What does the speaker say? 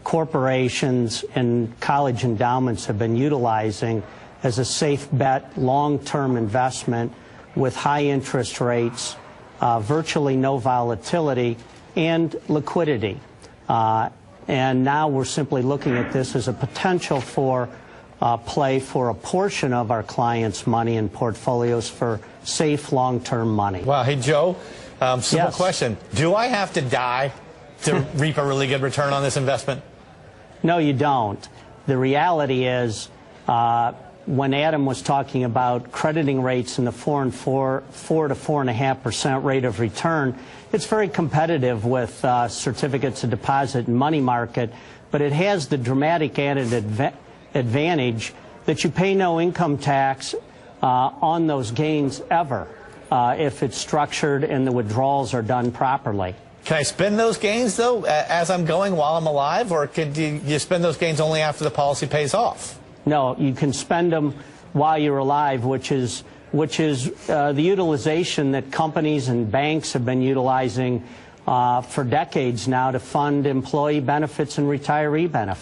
corporations and college endowments have been utilizing as a safe bet, long-term investment with high interest rates, virtually no volatility, and liquidity. And now we're simply looking at this as a potential for play for a portion of our clients' money and portfolios for safe long-term money. Wow. Hey, Joe, simple Yes. question. Do I have to die to reap a really good return on this investment? No, you don't. The reality is, when Adam was talking about crediting rates in the 4 to 4.5% rate of return, it's very competitive with certificates of deposit and money market, but it has the dramatic added advantage that you pay no income tax on those gains ever if it's structured and the withdrawals are done properly. Can I spend those gains, though, as I'm going while I'm alive, or can you spend those gains only after the policy pays off? No, you can spend them while you're alive, which is the utilization that companies and banks have been utilizing for decades now to fund employee benefits and retiree benefits.